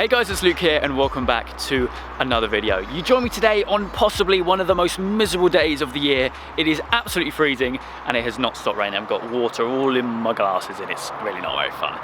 Hey guys, it's Luke here and welcome back to another video. You join me today on possibly one of the most miserable days of the year. It is absolutely freezing and it has not stopped raining. I've got water all in my glasses and it's really not very fun.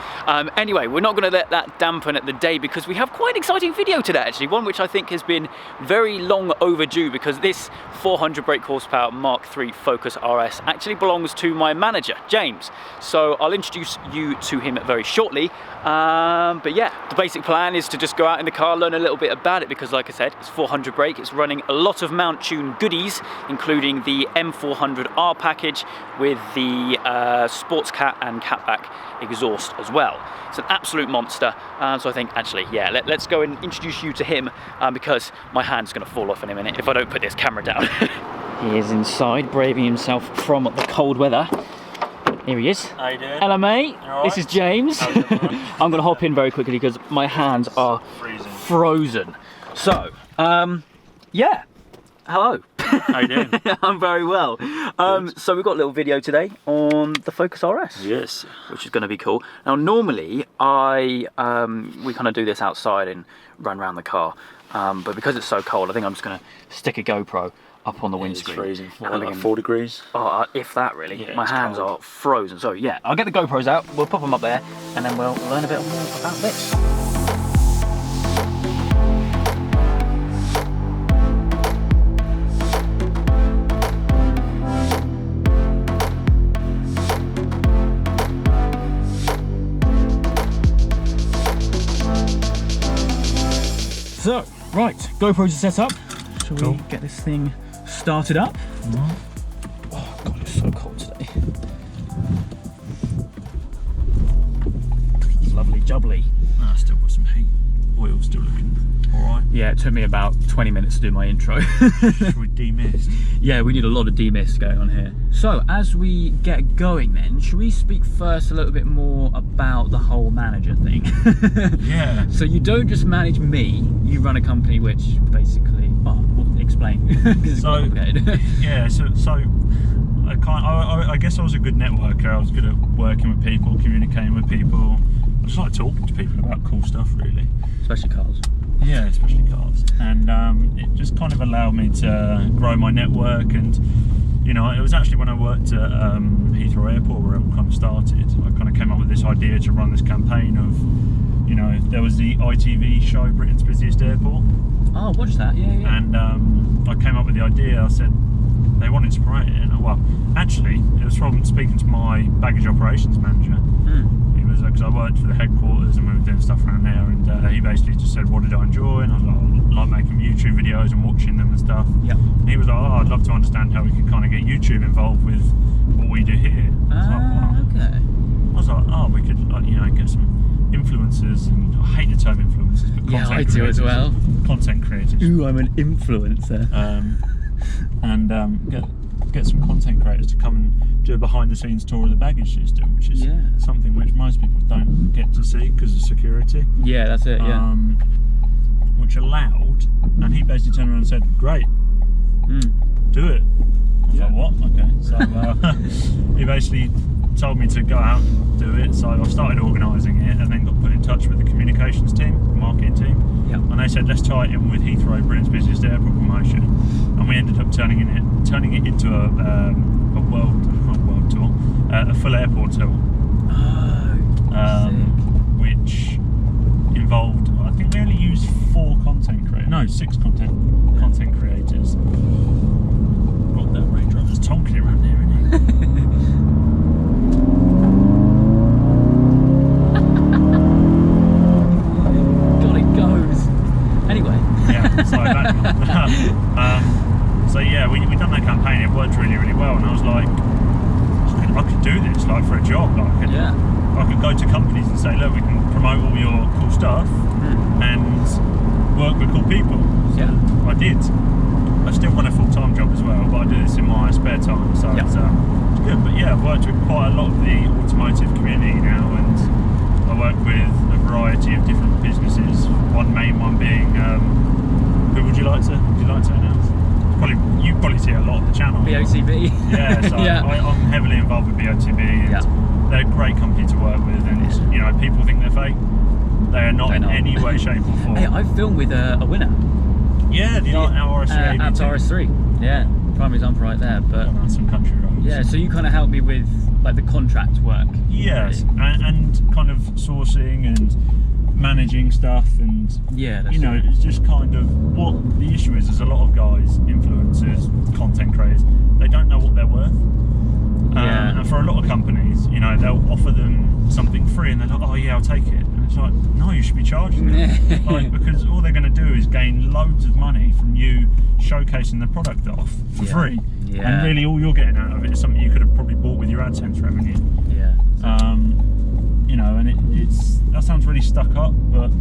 Anyway, we're not going to let that dampen at the day because we have quite an exciting video today actually. One which I think has been very long overdue because this 400 brake horsepower Mark III Focus RS actually belongs to my manager, James. So I'll introduce you to him very shortly. But yeah, the basic plan is to just go out in the car, learn a little bit about it because like I said, it's 400 brake, it's running a lot of Mountune goodies, including the M400R package with the sports cat and catback exhaust as well. It's an absolute monster, so I think actually, yeah, let's go and introduce you to him because my hand's gonna fall off in a minute if I don't put this camera down. He is inside, braving himself from the cold weather. Here he is. How you doing? Hello mate, right? This is James. I'm going to hop in very quickly because my hands are frozen. So, yeah, hello. How you doing? I'm very well. So we've got a little video today on the Focus RS. Yes. Which is going to be cool. Now normally we kind of do this outside and run around the car. But because it's so cold, I think I'm just going to stick a GoPro up on the windscreen. It's freezing. What, like 4 degrees? Oh, if that really. Yeah, my hands are frozen. So yeah, I'll get the GoPros out, we'll pop them up there, and then we'll learn a bit more about this. So, right, GoPros are set up. Shall we get this thing started up? Oh god, it's so cold today. Lovely jubbly. I still got some heat. Oil's still looking alright. Yeah, it took me about 20 minutes to do my intro. Should we demist? Yeah, we need a lot of demist going on here. So, as we get going then, should we speak first a little bit more about the whole manager thing? Yeah. So you don't just manage me, you run a company which basically, we'll explain, because it's complicated. Yeah, so I guess I was a good networker. I was good at working with people, communicating with people. I just like talking to people about cool stuff, really. Especially cars. Yeah, especially cars. And it just kind of allowed me to grow my network. And, you know, it was actually when I worked at Heathrow Airport where it all kind of started. I kind of came up with this idea to run this campaign of, you know, there was the ITV show, Britain's Busiest Airport. Oh, watch that, yeah. And I came up with the idea. I said, they wanted to promote it. And, well, actually, it was from speaking to my baggage operations manager. Because I worked for the headquarters and we were doing stuff around there, and he basically just said, what did I enjoy? And I was like, I like making YouTube videos and watching them and stuff. Yep. And he was like, oh, I'd love to understand how we could kind of get YouTube involved with what we do here. Okay. I was like, oh, we could, you know, get some influencers, and I hate the term influencers, but content I do as well. Content creators. Ooh, I'm an influencer. Get some content creators to come and do a behind-the-scenes tour of the baggage system, which is something which most people don't get to see because of security. Yeah, that's it. Yeah. Which allowed, and he basically turned around and said, "Great, do it." I was like, "What?" Okay. So he basically told me to go out and do it. So I started organising it, and then got put in touch with the communications team, the marketing team. Yeah. And they said, let's tie it in with Heathrow, Britain's Busiest Airport promotion. And we ended up turning it into a world tour, a full airport tour. Which involved, I think we only used 6 content creators. Got that Range Rover's tonking around there, isn't he? So yeah, we done that campaign. It worked really, really well, and I was like, I could do this like for a job. Like, I could go to companies and say, look, we can promote all your cool stuff and work with cool people. So I did. I still run a full-time job as well, but I do this in my spare time, so it's good. But yeah, I've worked with quite a lot of the automotive community now, and I work with a variety of different businesses. One main one being, who would you like to announce? You probably see a lot of the channel. BOTB. Yeah, so I'm heavily involved with BOTB, and they're a great company to work with, and you know, people think they're fake. They are not in any way, shape or form. Hey, I've filmed with a winner. Yeah, the RS3. Alps RS3. Yeah, primary example right there. But around some country roads. yeah, so you kind of help me with like the contract work. Yes, and kind of sourcing and managing stuff, and yeah, you know, it's just kind of what the issue is. There's a lot of guys, influencers, content creators. They don't know what they're worth. And for a lot of companies, you know, they'll offer them something free, and they're like, "Oh yeah, I'll take it." And it's like, no, you should be charging them, like, because all they're going to do is gain loads of money from you showcasing the product off for free. Yeah. And really, all you're getting out of it is something you could have probably bought with your AdSense revenue. Yeah. You know, and it's that sounds really stuck up, but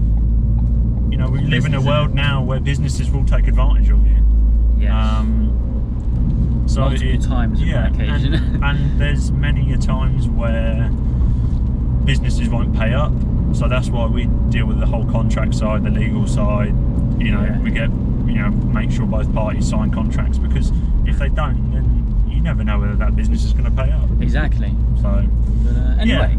you know, we live in a world now where businesses will take advantage of you. Yes. So multiple times on that occasion. and there's many a times where businesses won't pay up, so that's why we deal with the whole contract side, the legal side. You know, we get, you know, make sure both parties sign contracts, because if they don't, then you never know whether that business is going to pay up. Exactly. So but, anyway,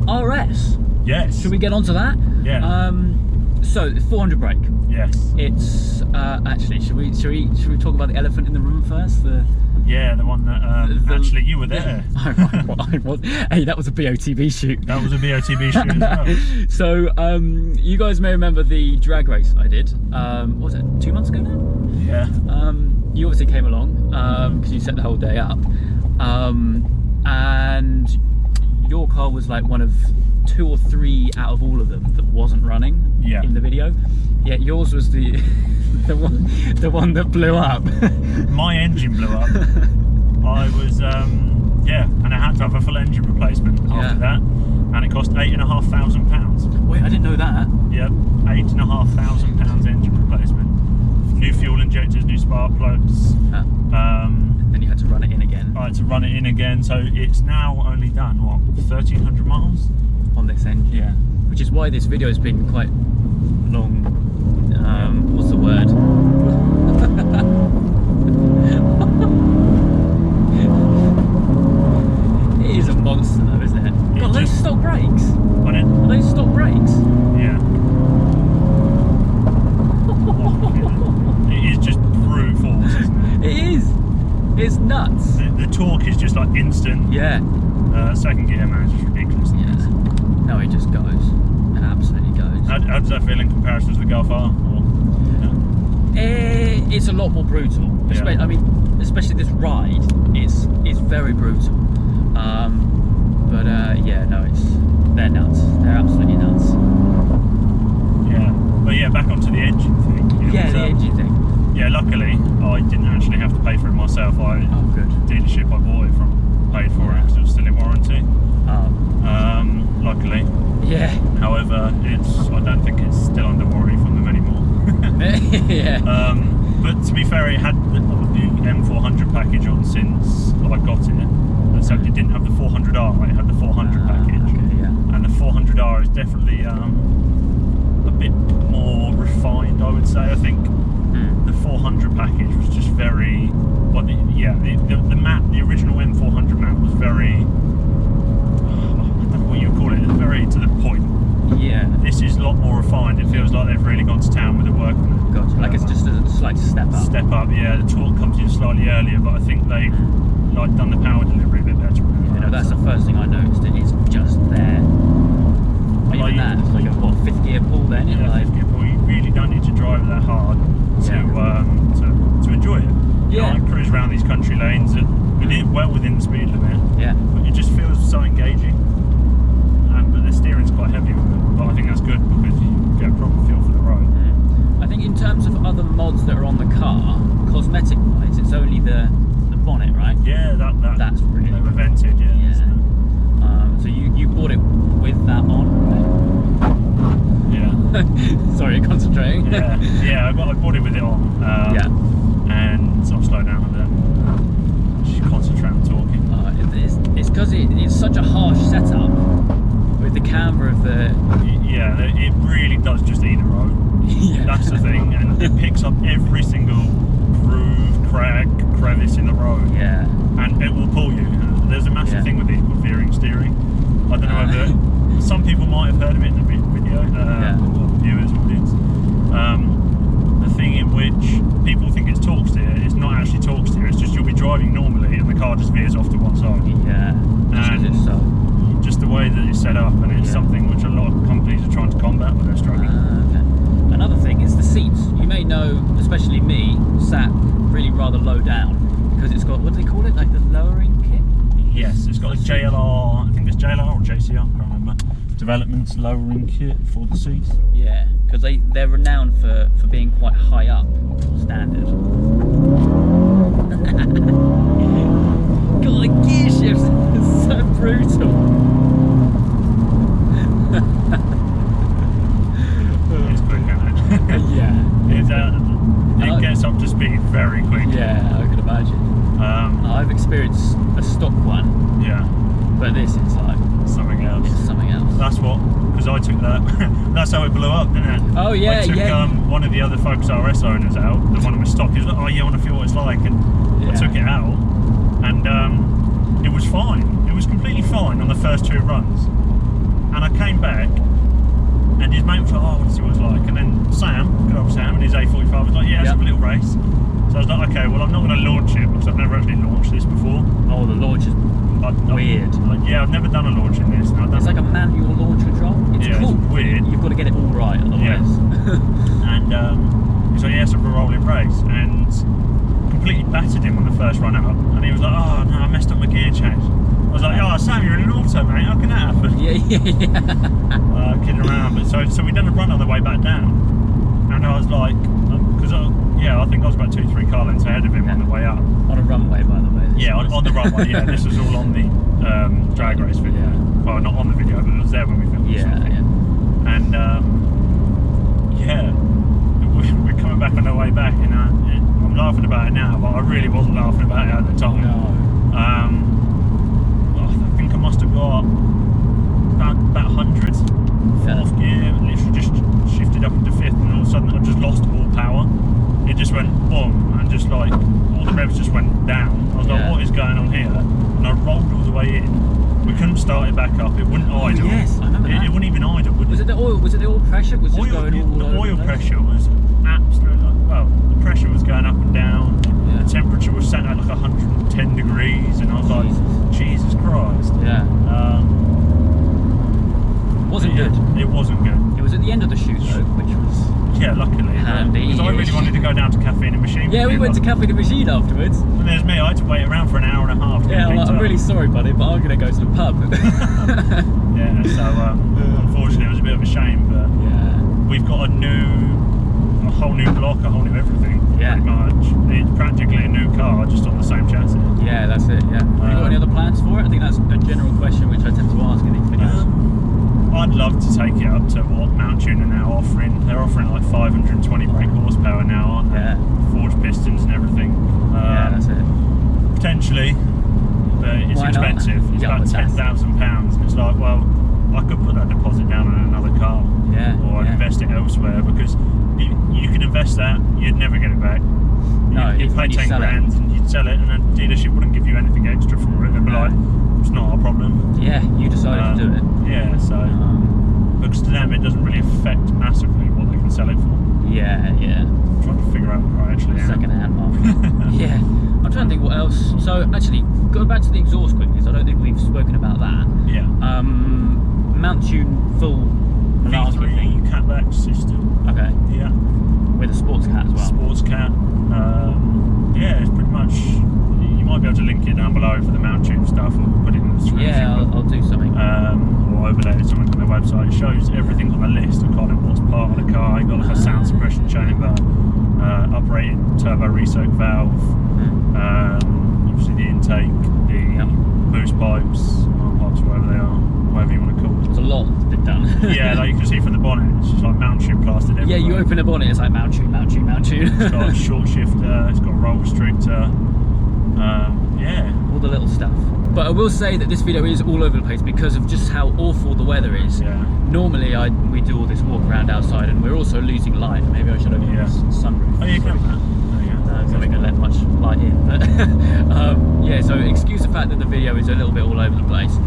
RS. Yes. Should we get onto that? Yeah. So 400 brake. Yes. It's actually, should we talk about the elephant in the room first? The one that actually you were there. I was. Hey, that was a BOTB shoot. That was a BOTB shoot as well. So you guys may remember the drag race I did. What was it, 2 months ago now? Yeah. You obviously came along because you set the whole day up, and your car was like one of 2 or 3 out of all of them that wasn't running in the video. Yeah, yours was the the one that blew up. My engine blew up. I was and I had to have a full engine replacement after that, and it cost £8,500. Wait, I didn't know that. Yep, £8,500 engine replacement. New fuel injectors, new spark plugs. Then you had to run it in again. I had to run it in again, so it's now only done what, 1,300 miles on this engine. Yeah. Which is why this video has been quite long. What's the word? It is a monster though, isn't it? God, those stock brakes. On it? Are those stock brakes? Yeah. It is just brute force, isn't it? It is. It's nuts. The torque is just like instant. Yeah. Second gear, man, is just ridiculous. Yeah. No, it just goes. It absolutely goes. How does that feel in comparison to the Golf R? It's a lot more brutal. Yeah. I mean, especially this ride is very brutal. Yeah, no, they're nuts. They're absolutely nuts. Yeah, but yeah, back onto the engine thing. Yeah, the engine thing. Yeah, luckily I didn't actually have to pay for it myself. Good. The dealership I bought it from paid for it because it was still in warranty. Luckily. Yeah. However, I don't think it's still under warranty from them anymore. Yeah. But to be fair, it had the M400 package on since I got it. So it didn't have the 400R, it had the 400 package. Okay, yeah. And the 400R is definitely a bit more refined, I would say. I think the 400 package was just very, well, the original M400 map was very, I don't know what you would call it, very to the point. Yeah. This is a lot more refined. It feels like they've really gone to town with the work on it. Gotcha. Like it's just a slight step up. Step up, yeah. The torque comes in slightly earlier, but I think they've done the power delivery a bit better. You know, that's the first thing I noticed. It is just there. Even that, it's like a 5th gear pull then. Yeah, like, 5th gear pull. You really don't need to drive that hard to enjoy it. You know, I cruise around these country lanes well within the speed limit. Yeah. But it just feels so engaging. But the steering's quite heavy with it. But I think that's good because you get a proper feel for the road. I think in terms of other mods that are on the car, cosmetic-wise, it's only the bonnet, right? Yeah, that's really they were vented. Yeah. So you bought it with that on? Yeah. Sorry, concentrating. Yeah. I bought it with it on. And so I'll slow down a bit. Just concentrate on talking. It's because it's such a harsh setup with the camber of the. Yeah, it really does just eat the road. Yeah. That's the thing, and it picks up every single groove, crack, crevice in the road. Yeah. And it will pull you. There's a massive thing with these veering steering. I don't know whether Some people might have heard of it in the video, or viewers, audience. The thing in which people think it's talk steer, it's not actually talk steer. It's just you'll be driving normally and the car just veers off to one side. Yeah. And it's so. just the way that it's set up, and it's something which a lot of companies are trying to combat, but they're struggling. Okay. Another thing is the seats. You may know, especially me, sat really rather low down because it's got, what do they call it, like the lowering kit? Yes, it's got a JLR, I think it's JLR or JCR, I can't remember. Development lowering kit for the seats. Yeah, because they're renowned for being quite high up, standard. God, the gear shifts is so brutal. It's quick, isn't it? Yeah. It gets up to speed very quick. Yeah, I can imagine. I've experienced a stock one. Yeah. But this is like something else. It's something else. That's what, because I took that. That's how it blew up, didn't it? Oh yeah, I took one of the other Focus RS owners out, the one that was stock. He was like, oh yeah, I want to feel what it's like, and I took it out, and it was fine. It was completely fine on the first 2 runs, and I came back, and his mate was like, oh, I want to see what it's like, and then Sam, good old Sam, and his A45 was like, yeah, let's have a little race. So I was like, okay, well I'm not going to launch it because I've never actually launched this before. Oh, the launch is weird. Yeah, I've never done a launch in this. It's like a manual launch control. It's cool. It's weird. You've got to get it all right, otherwise. Yeah. And he's like, yeah, it's a rolling race, and completely battered him on the first run out. And he was like, oh no, I messed up my gear change. I was like, oh Sam, you're in an auto, mate. How can that happen? Yeah. Kidding around. But so we done a run on the way back down, and I was like, because I think I was about 2-3 car lengths ahead of him on the way up. On a runway, by the way. Yeah, on the runway. Yeah, this was all on the drag race video. Well, not on the video, but it was there when we filmed. And we're coming back on the way back, and I'm laughing about it now, but I really wasn't laughing about it at the time. No. I think I must have got about 100 off gear, literally just shifted up into 5th, and all of a sudden I just lost all power. It just went boom, and just like all the revs just went down. I was like, what is going on here? And I rolled all the way in. We couldn't start it back up. It wouldn't idle. Yes, I remember that. It wouldn't even idle. Was it the oil? Was it the oil pressure? Was just going all the over oil the place? pressure was absolutely, well, the pressure was going up and down. The temperature was set at like 110 degrees, and I was like, Jesus Christ. Yeah. Wasn't good. It wasn't good. It was at the end of the shoot though, which was luckily handy. Because I really wanted to go down to Cafe and Machine. Yeah, we went to Cafe and Machine afterwards. And there's me. I had to wait around for an hour and a half. I'm really sorry, buddy, but I'm gonna go to the pub. So unfortunately, it was a bit of a shame, but we've got a whole new block, a whole new everything. Pretty much. It's practically a new car, just on the same chassis. Yeah, that's it. Yeah. Have you got any other plans for it? I think that's a general question which I tend to ask in these videos. I'd love to take it up to what Mountune are now offering. They're offering like 520 brake horsepower now, aren't they? Forged pistons and everything. That's it. Potentially, but it's expensive. It's about £10,000, and it's like, well, I could put that deposit down on another car, or I'd invest it elsewhere, because you can invest that, you'd never get it back. No, you'd pay 10 grand and you'd sell it, and then the dealership wouldn't give you anything extra for it. They'd be like, it's not our problem. Yeah, you decided to do it. Yeah, so because to them it doesn't really affect massively what they can sell it for. Yeah. I'm trying to figure out what I actually am. Second-hand market. Yeah. I'm trying to think what else. So actually, going back to the exhaust quickly, because I don't think we've spoken about that. Yeah. Mountune full V3 thing. catback system. Okay. Yeah. With a sports cat as well. Sports cat. Yeah, it's pretty much. You might be able to link it down below for the Mountune stuff, or put it in the description. Yeah, I'll do something. Or overlay something on their website. It shows everything on the list of kind of what's part of the car. You've got like a sound suppression chamber, uprated turbo resoak valve, obviously the intake, the boost pipes, whatever they are, whatever you want to call it. There's a lot that's been done. Yeah, like you can see from the bonnet, it's just like Mountune plastered everywhere. Yeah, you open the bonnet, it's like Mountune. It's got a short shifter, it's got a roll restrictor, all the little stuff. But I will say that this video is all over the place because of just how awful the weather is. Yeah. Normally we do all this walk around outside, and we're also losing light. Maybe I should open the sunroof. Oh, you can. So we can let much light in. But yeah, so excuse the fact that the video is a little bit all over the place.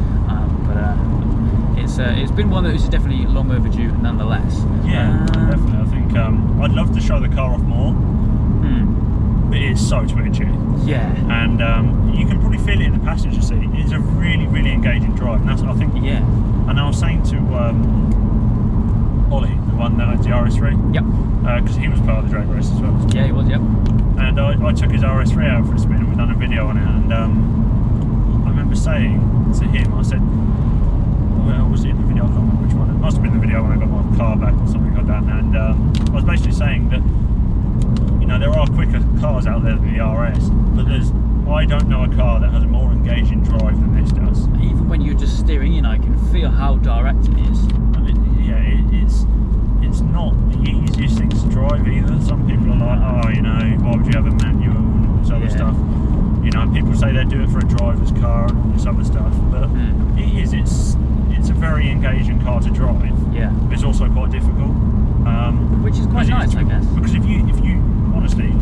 it's been one that is definitely long overdue nonetheless. Yeah, definitely. I think I'd love to show the car off more, but it's so twitchy. Yeah. And you can probably feel it in the passenger seat. It's a really, really engaging drive, and that's, I think. Yeah. And I was saying to Ollie, the one that had the RS3. Yep. Because he was part of the drag race as well. Yeah, he was. Yep. And I took his RS3 out for a spin, and we've done a video on it. And I remember saying to him, I said, well, was it in the video? I can't remember which one. It must have been the video when I got my car back or something like that. And I was basically saying that, you know, there are quicker cars out there than the RS, but I don't know a car that has a more engaging drive than this does. Even when you're just steering in, I can feel how direct it is. I mean, yeah, it's not the easiest thing to drive either. Some people are like, oh, you know, why would you have a manual and all this other stuff? You know, people say they do it for a driver's car and all this other stuff, but it's a very engaging car to drive. Yeah. But it's also quite difficult. Which is quite nice, I guess. Because if you honestly,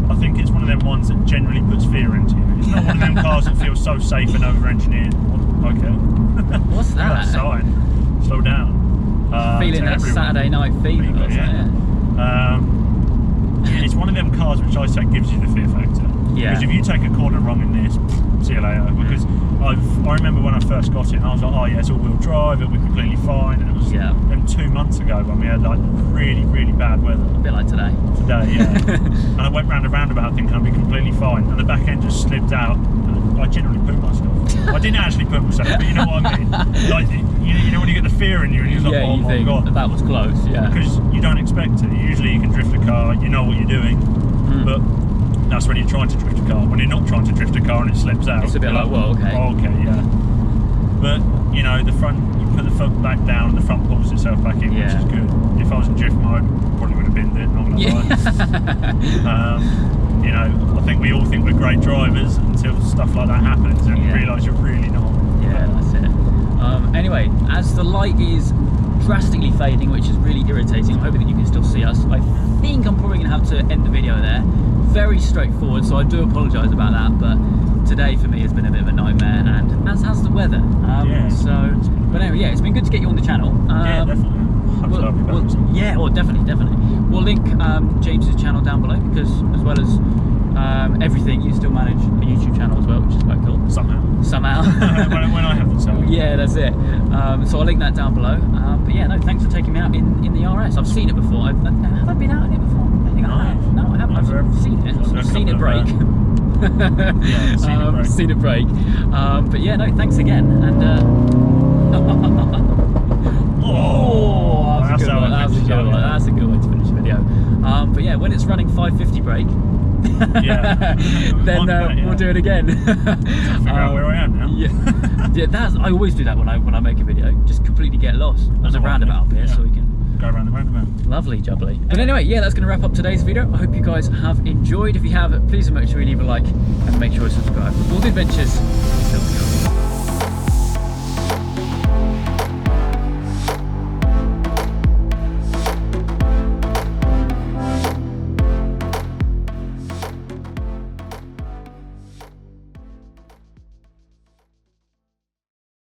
I think it's one of them ones that generally puts fear into you. It's not one of them cars that feels so safe and over-engineered. Okay. What's that? Sign. Slow down. Feeling that everyone. Saturday night fever. Yeah. It's one of them cars which I say gives you the fear factor. Yeah. Because if you take a corner wrong in this, see you later. Because I remember when I first got it, and I was like, oh yeah, it's all-wheel drive, it'll be completely fine. And it was them 2 months ago when we had like really, really bad weather. A bit like today. Today, yeah. And I went round a roundabout thinking I'd be completely fine, and the back end just slipped out. And I generally put myself. I didn't actually put myself, but you know what I mean. Like you know when you get the fear in you, and you're like, oh my god, that was close. Yeah. Because you don't expect it. Usually you can drift a car, you know what you're doing, but that's when you're trying to drift a car. When you're not trying to drift a car and it slips out, it's a bit like, well, okay. Oh, okay, yeah. But you know, the front, you put the foot back down, and the front pulls itself back in, which is good. If I was in drift mode, probably would have binned it. Not gonna lie. You know, I think we all think we're great drivers until stuff like that happens, and you realise you're really not. Yeah, that's it. Anyway, as the light is drastically fading, which is really irritating, I'm hoping that you can still see us. I think I'm probably going to have to end the video there. Very straightforward, so I do apologise about that, but today for me has been a bit of a nightmare, and as has the weather. But anyway, yeah, it's been good to get you on the channel. Yeah, definitely. Definitely. We'll link James's channel down below, because as well as everything, you still manage a YouTube channel as well, which is quite cool. Somehow. when I have the time. Yeah, that's it. So I'll link that down below. But yeah, no, thanks for taking me out in the RS. I've seen it before. Have I been out in it before? I think I have. No, I haven't. I've seen it. I've seen it break. Seen it break. But yeah, no, thanks again. And that's a good one. That's a good way to finish the video. But yeah, when it's running 550 brake, then we'll do it again. Figure out where I am now. I always do that when I make a video. Just completely get lost. There's a roundabout up here, so we can go around the roundabout. Lovely, jubbly. But anyway, yeah, that's going to wrap up today's video. I hope you guys have enjoyed. If you have, please make sure you leave a like and make sure you subscribe. All the adventures